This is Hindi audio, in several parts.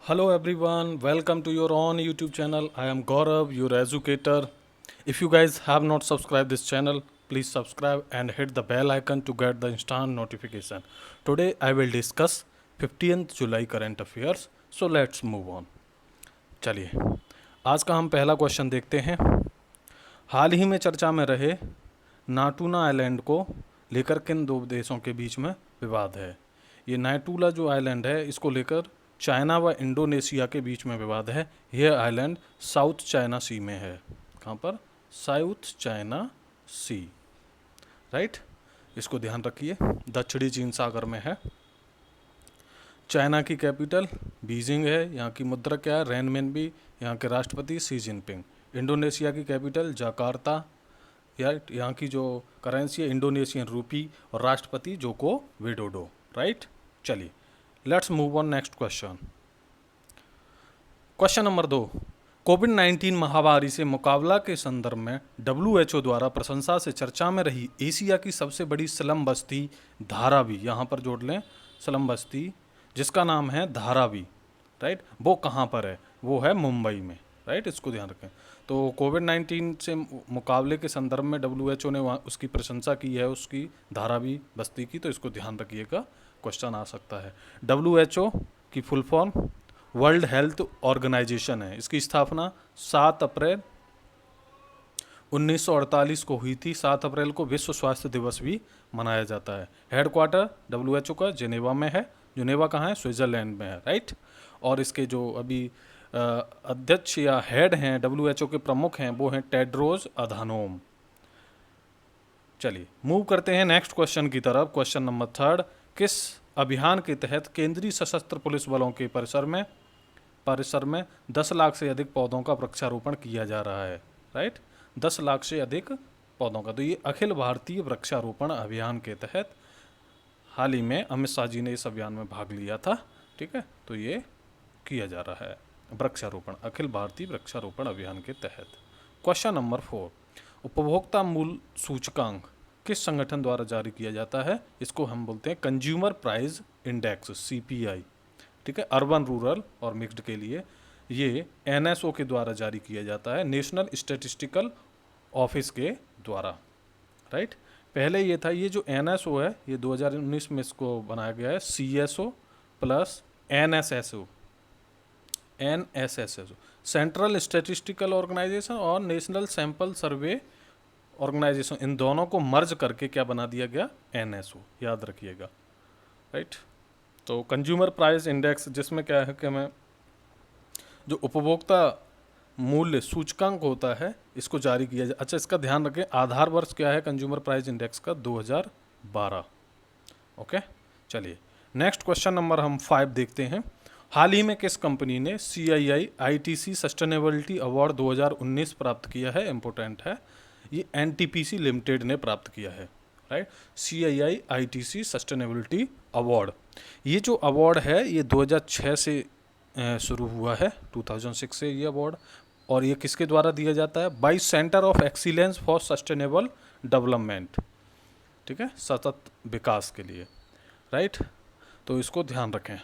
Hello everyone, welcome to your own YouTube channel. I am Gaurav, your educator. If you guys have not subscribed this channel, please subscribe and hit the bell icon to get the instant notification. Today I will discuss 15th July current affairs. So let's move on. चलिए आज का हम पहला क्वेश्चन देखते हैं। हाल ही में चर्चा में रहे नाटूना आइलैंड को लेकर किन दो देशों के बीच में विवाद है। ये नाटूला जो आइलैंड है इसको लेकर चाइना व इंडोनेशिया के बीच में विवाद है। यह आइलैंड साउथ चाइना सी में है। कहाँ पर? साउथ चाइना सी, राइट। इसको ध्यान रखिए, दक्षिणी चीन सागर में है। चाइना की कैपिटल बीजिंग है। यहाँ की मुद्रा क्या है? रेनमिनबी। यहाँ के राष्ट्रपति शी जिनपिंग। इंडोनेशिया की कैपिटल जकार्ता। यहाँ की जो करेंसी है इंडोनेशियन रूपी और राष्ट्रपति जोको विडोडो, राइट। चलिए let's move on next question. Question number 2, कोविड-19 महामारी से मुकाबला के संदर्भ में WHO द्वारा प्रशंसा से चर्चा में रही एशिया की सबसे बड़ी स्लम बस्ती धारावी, यहाँ पर जोड़ लें स्लम बस्ती जिसका नाम है धारावी, राइट, वो कहाँ पर है? वो है मुंबई में, राइट। इसको ध्यान रखें। तो कोविड-19 से मुकाबले के संदर्भ में WHO ने वहाँ उसकी प्रशंसा की है, उसकी धारावी बस्ती की, तो इसको ध्यान रखिएगा, क्वेश्चन आ सकता है। WHO की full form world health organisation है। इसकी स्थापना 7 अप्रैल 1948 को हुई थी। 7 अप्रैल को विश्व स्वास्थ्य दिवस भी मनाया जाता है। हेडक्वार्टर WHO का जिनेवा में है। जिनेवा कहाँ है? स्विट्जरलैंड में है, राइट। और इसके जो अभी अध्यक्ष या हेड हैं, WHO के प्रमुख हैं, वो हैं टेड्रोस अधानोम। चलिए मूव करते हैं नेक्स्ट क्वेश्चन की तरफ। क्वेश्चन नंबर 3, किस अभियान के तहत केंद्रीय सशस्त्र पुलिस बलों के परिसर में 10 लाख से अधिक पौधों का वृक्षारोपण किया जा रहा है, राइट। 10 लाख से अधिक पौधों का, तो ये अखिल भारतीय वृक्षारोपण अभियान के तहत हाल ही में अमित शाह जी ने इस अभियान में भाग लिया था, ठीक है। तो ये किया जा रहा है वृक्षारोपण, अखिल भारतीय वृक्षारोपण अभियान के तहत। क्वेश्चन नंबर 4, उपभोक्ता मूल्य सूचकांक किस संगठन द्वारा जारी किया जाता है? इसको हम बोलते हैं कंज्यूमर प्राइस इंडेक्स, CPI, ठीक है। अर्बन, रूरल और मिक्स्ड के लिए ये NSO के द्वारा जारी किया जाता है, नेशनल स्टैटिस्टिकल ऑफिस के द्वारा, राइट। पहले ये था, ये जो NSO है ये 2019 में इसको बनाया गया है, CSO plus NSSO, central statistical organisation और नेशनल सैंपल सर्वे ऑर्गेनाइजेशन, इन दोनों को मर्ज करके क्या बना दिया गया? NSO, याद रखिएगा, राइट। तो कंज्यूमर प्राइस इंडेक्स, जिसमें क्या है कि हमें जो उपभोक्ता मूल्य सूचकांक होता है इसको जारी किया जाए। अच्छा, इसका ध्यान रखें, आधार वर्ष क्या है कंज्यूमर प्राइस इंडेक्स का? 2012, ओके। चलिए नेक्स्ट क्वेश्चन नंबर हम 5 देखते हैं। हाल ही में किस कंपनी ने CII ITC सस्टेनेबिलिटी अवार्ड 2019 प्राप्त किया है? इम्पोर्टेंट है, ये NTPC लिमिटेड ने प्राप्त किया है, right. CII ITC sustainability award, ये जो अवार्ड है ये 2006 से शुरू हुआ है, 2006 से ये अवार्ड। और ये किसके द्वारा दिया जाता है? By centre of excellence for sustainable development, ठीक है, सतत विकास के लिए, राइट। तो इसको ध्यान रखें।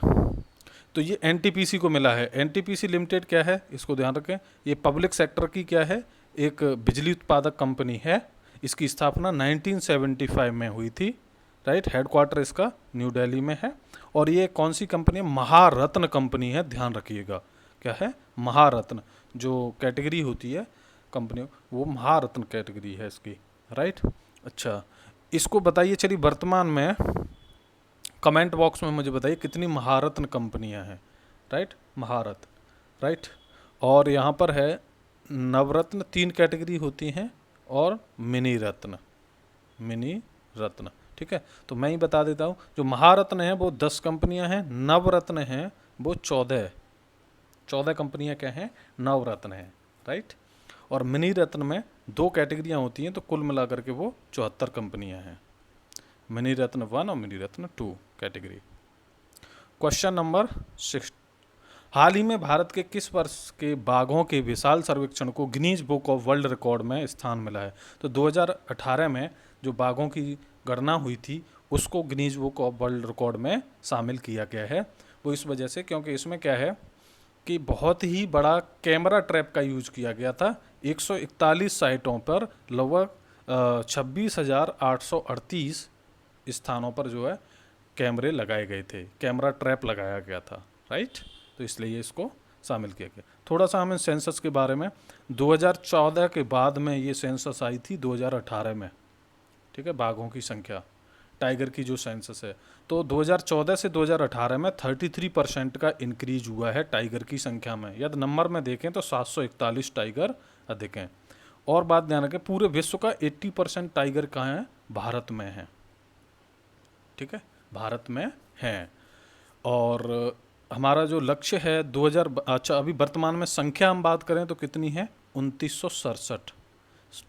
तो ये NTPC को मिला है। NTPC लिमिटेड क्या है? इसको ध्यान रखें, ये पब्लिक सेक्टर की क्या है? एक बिजली उत्पादक कंपनी है। इसकी स्थापना 1975 में हुई थी, राइट। हेडक्वार्टर इसका न्यू दिल्ली में है। और ये कौन सी कंपनी है? महारत्न कंपनी है, ध्यान रखिएगा। क्या है? महारत्न, जो कैटेगरी होती है कंपनी, वो महारत्न कैटेगरी है इसकी, राइट। अच्छा, इसको बताइए, चलिए वर्तमान में कमेंट बॉक्स में मुझे बताइए कितनी महारत्न कंपनियां हैं, राइट, महारत्न, राइट। और यहाँ पर है नवरत्न, 3 कैटेगरी होती हैं, और मिनी रत्न, ठीक है। तो मैं ही बता देता हूँ, जो महारत्न है वो 10 कंपनियां हैं, नवरत्न हैं वो 14 कंपनियां क्या हैं? नवरत्न हैं, राइट। और मिनी रत्न में 2 कैटेगरियां होती हैं, तो कुल मिलाकर के वो 74 कंपनियां हैं, मिनी रत्न 1 और मिनी रत्न 2 कैटेगरी। क्वेश्चन नंबर 6, हाल ही में भारत के किस वर्ष के बाघों के विशाल सर्वेक्षण को Guinness book of world record में स्थान मिला है? तो 2018 में जो बाघों की गणना हुई थी उसको Guinness book of world record में शामिल किया गया है। वो इस वजह से क्योंकि इसमें क्या है कि बहुत ही बड़ा कैमरा ट्रैप का यूज किया गया था। 141 साइटों पर लगभग 26,838 स्थानों पर जो है कैमरे लगाए गए थे, कैमरा ट्रैप लगाया गया था, राइट। तो इसलिए इसको शामिल किया गया। थोड़ा सा हमें सेंसस के बारे में, 2014 के बाद में ये सेंसस आई थी 2018 में, ठीक है, बाघों की संख्या, टाइगर की जो सेंसस है। तो 2014 से 2018 में 33% का इंक्रीज हुआ है टाइगर की संख्या में। यदि नंबर में देखें तो 741 टाइगर अधिक हैं। और बात ध्यान रखें, पूरे विश्व का 80% टाइगर कहाँ है? भारत में है, ठीक है, भारत में है। और हमारा जो लक्ष्य है 2000, अच्छा अभी वर्तमान में संख्या हम बात करें तो कितनी है? 2967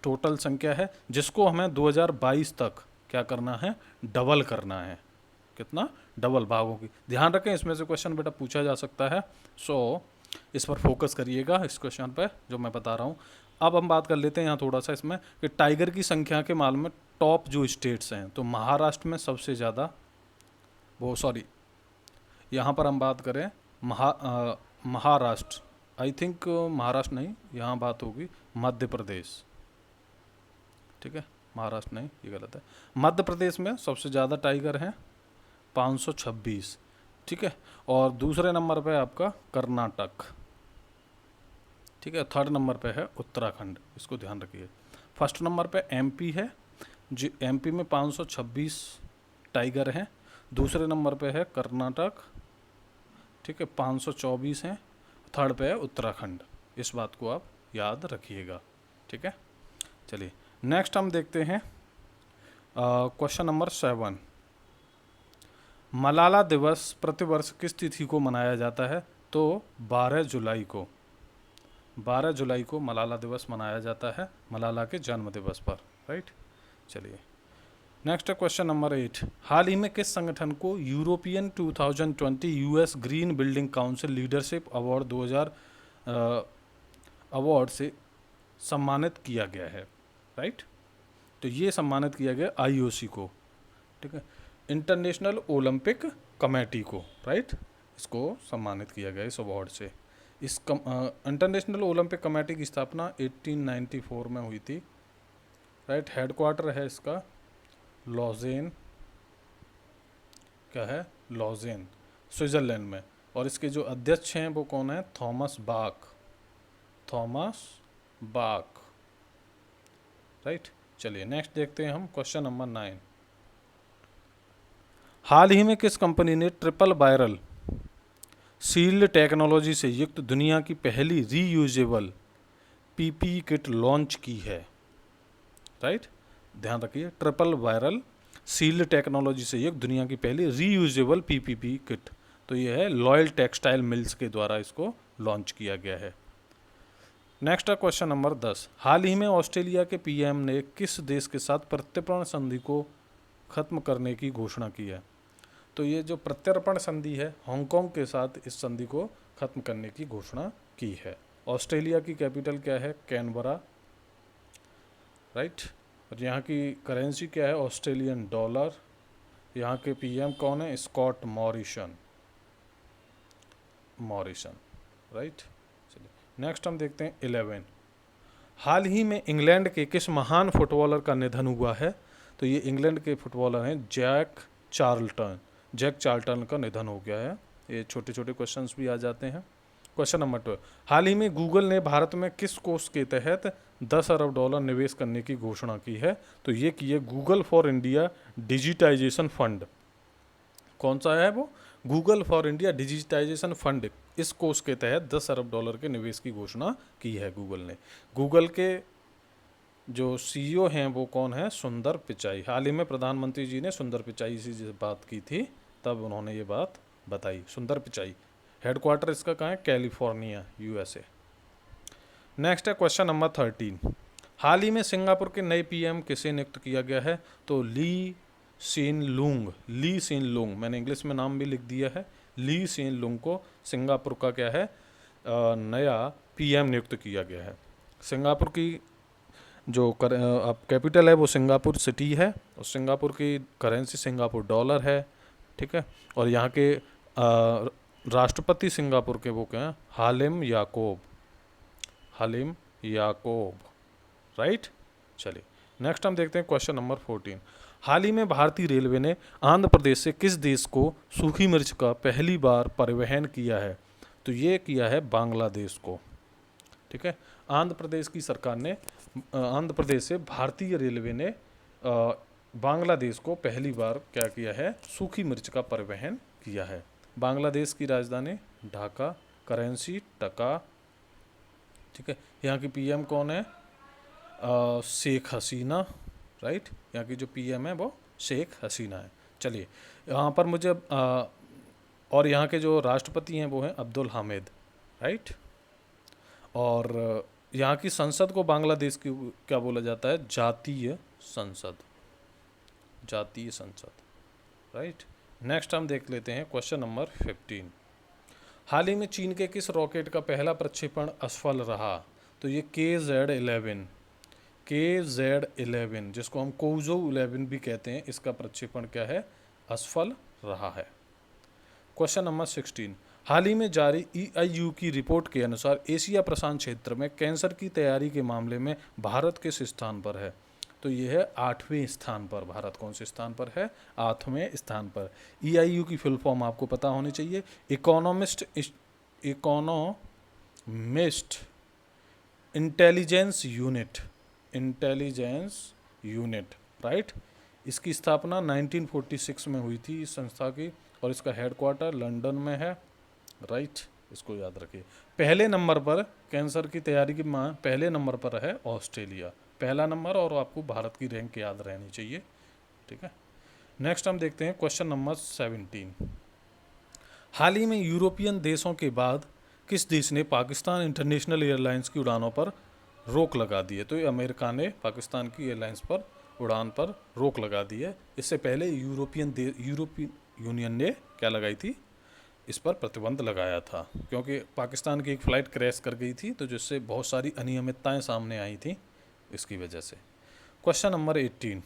टोटल संख्या है, जिसको हमें 2022 तक क्या करना है? डबल करना है। कितना? डबल बाघों की। ध्यान रखें, इसमें से क्वेश्चन बेटा पूछा जा सकता है, सो इस पर फोकस करिएगा, इस क्वेश्चन पर जो मैं बता रहा हूँ। अब हम बात कर लेते हैं यहाँ थोड़ा सा इसमें कि टाइगर की संख्या के मामले में टॉप जो स्टेट्स हैं, तो महाराष्ट्र में सबसे ज़्यादा, वो सॉरी यहाँ पर हम बात करें महाराष्ट्र, आई थिंक महाराष्ट्र नहीं, यहाँ बात होगी मध्य प्रदेश, ठीक है, महाराष्ट्र नहीं, ये गलत है। मध्य प्रदेश में सबसे ज़्यादा टाइगर हैं, 526, ठीक है। और दूसरे नंबर पे आपका कर्नाटक, ठीक है। थर्ड नंबर पे है उत्तराखंड, इसको ध्यान रखिए। फर्स्ट नंबर पे एमपी है, जो एमपी में 526 टाइगर हैं। दूसरे नंबर पे है कर्नाटक, ठीक है, 524 हैं। थर्ड पे है उत्तराखंड। इस बात को आप याद रखिएगा, ठीक है। चलिए नेक्स्ट हम देखते हैं क्वेश्चन नंबर 7। मलाला दिवस प्रतिवर्ष किस तिथि को मनाया जाता है? तो 12 जुलाई को, 12 जुलाई को मलाला दिवस मनाया जाता है, मलाला के जन्म दिवस पर, राइट। चलिए नेक्स्ट है क्वेश्चन नंबर 8। हाल ही में किस संगठन को European 2020 US green building council leadership award 2000 award से सम्मानित किया गया है, राइट। तो ये सम्मानित किया गया आईओसी को, ठीक है, इंटरनेशनल ओलंपिक कमेटी को, राइट, इसको सम्मानित किया गया इस अवार्ड से। इस इंटरनेशनल ओलंपिक कमेटी की स्थापना 1894 में हुई थी, राइट। हेडक्वार्टर है इसका लॉजेन, क्या है? लॉजेन, स्विट्जरलैंड में। और इसके जो अध्यक्ष हैं वो कौन है? Thomas Bach, Thomas Bach, right. चलिए नेक्स्ट देखते हैं हम क्वेश्चन नंबर 9। हाल ही में किस कंपनी ने ट्रिपल वायरल सील्ड टेक्नोलॉजी से युक्त दुनिया की पहली रीयूजेबल पीपीई किट लॉन्च की है, राइट। ध्यान रखिए, ट्रिपल वायरल सील्ड टेक्नोलॉजी से युक्त दुनिया की पहली रीयूजेबल पीपीई किट, तो ये है लॉयल टेक्सटाइल मिल्स के द्वारा इसको लॉन्च किया गया है। नेक्स्ट है क्वेश्चन नंबर 10। हाल ही में ऑस्ट्रेलिया के पीएम ने किस देश के साथ प्रत्यर्पण संधि को खत्म करने की घोषणा की है? तो ये जो प्रत्यर्पण संधि है, हांगकांग के साथ इस संधि को खत्म करने की घोषणा की है। ऑस्ट्रेलिया की कैपिटल क्या है? Canberra, right. और यहाँ की करेंसी क्या है? Australian dollar. यहाँ के पीएम कौन है? Scott Morrison, right. चलिए नेक्स्ट हम देखते हैं 11। हाल ही में इंग्लैंड के किस महान फुटबॉलर का निधन हुआ है? तो ये इंग्लैंड के फुटबॉलर हैं जैक चार्ल्टन का निधन हो गया है। ये छोटे छोटे क्वेश्चंस भी आ जाते हैं। Question number 12। हाल ही में गूगल ने भारत में किस कोष के तहत $10 अरब निवेश करने की घोषणा की है? तो ये की है Google for India digitisation fund. कौन सा है वो? Google for India digitisation fund. इस कोष के तहत $10 अरब के निवेश की घोषणा की है गूगल ने। गूगल के जो सीईओ हैं वो कौन है? सुंदर पिचाई। हाल ही में प्रधानमंत्री जी ने सुंदर पिचाई से बात की थी, तब उन्होंने ये बात बताई, सुंदर पिचाई। हेडक्वार्टर इसका कहाँ है? California, USA. नेक्स्ट है क्वेश्चन नंबर 13। हाल ही में सिंगापुर के नए पीएम किसे नियुक्त किया गया है? तो ली सेन लुंग, मैंने इंग्लिश में नाम भी लिख दिया है। ली सेन लुंग को सिंगापुर का क्या है? नया पीएम नियुक्त किया गया है। सिंगापुर की जो अब कैपिटल है वो सिंगापुर सिटी है, और सिंगापुर की करेंसी सिंगापुर डॉलर है, ठीक है। और यहाँ के राष्ट्रपति सिंगापुर के वो क्या हैं? हालिम याकूब, हालिम याकूब, राइट। चलिए नेक्स्ट हम देखते हैं क्वेश्चन नंबर 14। हाल ही में भारतीय रेलवे ने आंध्र प्रदेश से किस देश को सूखी मिर्च का पहली बार परिवहन किया है? तो ये किया है बांग्लादेश को, ठीक है। आंध्र प्रदेश की सरकार ने आंध्र प्रदेश से भारतीय रेलवे ने बांग्लादेश को पहली बार क्या किया है? सूखी मिर्च का परिवहन किया है। बांग्लादेश की राजधानी ढाका, करेंसी टका, ठीक है। यहाँ की पीएम कौन है? शेख हसीना, राइट। यहाँ की जो पीएम है वो शेख हसीना है। चलिए यहाँ पर मुझे और यहाँ के जो राष्ट्रपति हैं वो हैं अब्दुल हामिद, राइट। और यहाँ की संसद को बांग्लादेश की क्या बोला जाता है? जातीय संसद, जातीय संसद, राइट। नेक्स्ट हम देख लेते हैं क्वेश्चन नंबर 15। हाल ही में चीन के किस रॉकेट का पहला प्रक्षेपण असफल रहा? तो ये KZ-11, KZ-11 जिसको हम कोवजो 11 भी कहते हैं, इसका प्रक्षेपण क्या है? असफल रहा है। Question number 16। हाल ही में जारी EIU की रिपोर्ट के अनुसार एशिया प्रशांत क्षेत्र में कैंसर की तैयारी के मामले में भारत किस स्थान पर है? तो ये है 8वें स्थान पर। भारत कौन से स्थान पर है? 8वें स्थान पर। EIU की फुल फॉर्म आपको पता होनी चाहिए, economist intelligence unit, intelligence unit, right. इसकी स्थापना 1946 में हुई थी इस संस्था की, और इसका हेडक्वार्टर लंदन में है, राइट। इसको याद रखिए। पहले नंबर पर कैंसर की तैयारी की पहले नंबर पर है ऑस्ट्रेलिया, पहला नंबर, और आपको भारत की रैंक याद रहनी चाहिए, ठीक है। नेक्स्ट हम देखते हैं क्वेश्चन नंबर 17। हाल ही में यूरोपियन देशों के बाद किस देश ने पाकिस्तान इंटरनेशनल एयरलाइंस की उड़ानों पर रोक लगा दी है? तो ये अमेरिका ने पाकिस्तान की एयरलाइंस पर उड़ान पर रोक लगा दी है। इससे पहले यूरोपियन यूनियन ने क्या लगाई थी? इस पर प्रतिबंध लगाया था, क्योंकि पाकिस्तान की एक फ़्लाइट क्रैश कर गई थी, तो जिससे बहुत सारी अनियमितताएं सामने आई थी, इसकी वजह से। Question number 18।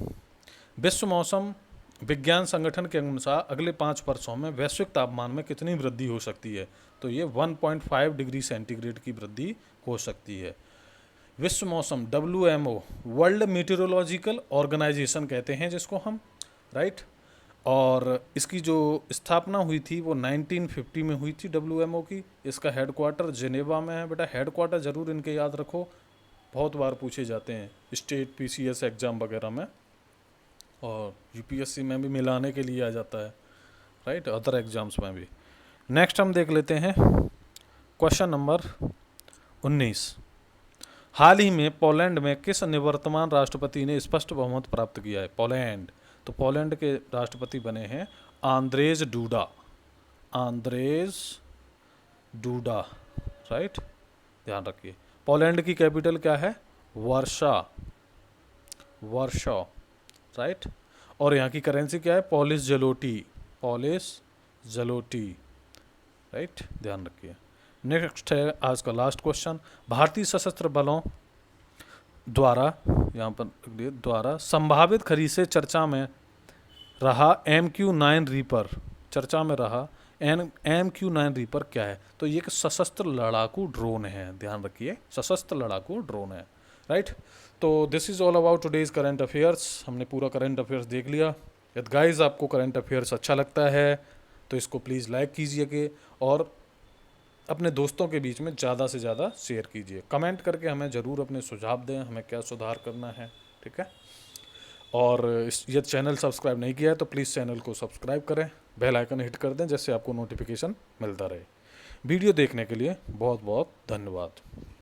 विश्व मौसम विज्ञान संगठन के अनुसार अगले 5 वर्षों में वैश्विक तापमान में कितनी वृद्धि हो सकती है? तो ये 1.5 डिग्री सेंटीग्रेड की वृद्धि हो सकती है। विश्व मौसम WMO, वर्ल्ड मीटेरोलॉजिकल ऑर्गेनाइजेशन कहते हैं जिसको हम, राइट। और इसकी जो स्थापना हुई थी वो 1950 में हुई थी WMO की। इसका हेडक्वार्टर जिनेवा में है। बेटा हेडक्वार्टर ज़रूर इनके याद रखो, बहुत बार पूछे जाते हैं स्टेट PCS एग्ज़ाम वगैरह में, और UPSC में भी मिलाने के लिए आ जाता है, राइट, अदर एग्जाम्स में भी। नेक्स्ट हम देख लेते हैं क्वेश्चन नंबर 19। हाल ही में पोलैंड में किस निवर्तमान राष्ट्रपति ने स्पष्ट बहुमत प्राप्त किया है? पोलैंड, तो पोलैंड के राष्ट्रपति बने हैं Andrzej DUDA, Andrzej DUDA, right, ध्यान रखिए। पोलैंड की कैपिटल क्या है? वर्षा, वर्षा, राइट। और यहाँ की करेंसी क्या है? पोलिश जलोटी, पोलिश जलोटी, राइट, ध्यान रखिए। नेक्स्ट है आज का लास्ट क्वेश्चन। भारतीय सशस्त्र बलों द्वारा, यहाँ पर द्वारा संभावित खरीद से चर्चा में रहा MQ-9 रीपर, चर्चा में रहा MQ-9 रीपर क्या है? तो ये एक सशस्त्र लड़ाकू ड्रोन है, ध्यान रखिए, सशस्त्र लड़ाकू ड्रोन है, राइट। तो this is all about today's current affairs. हमने पूरा करंट अफेयर्स देख लिया। यदि गाइज आपको करंट अफेयर्स अच्छा लगता है तो इसको प्लीज़ लाइक कीजिए और अपने दोस्तों के बीच में ज़्यादा से ज़्यादा शेयर कीजिए। कमेंट करके हमें ज़रूर अपने सुझाव दें, हमें क्या सुधार करना है, ठीक है। और यदि चैनल सब्सक्राइब नहीं किया है तो प्लीज़ चैनल को सब्सक्राइब करें, बेल आइकन हिट कर दें, जिससे आपको नोटिफिकेशन मिलता रहे। वीडियो देखने के लिए बहुत बहुत धन्यवाद।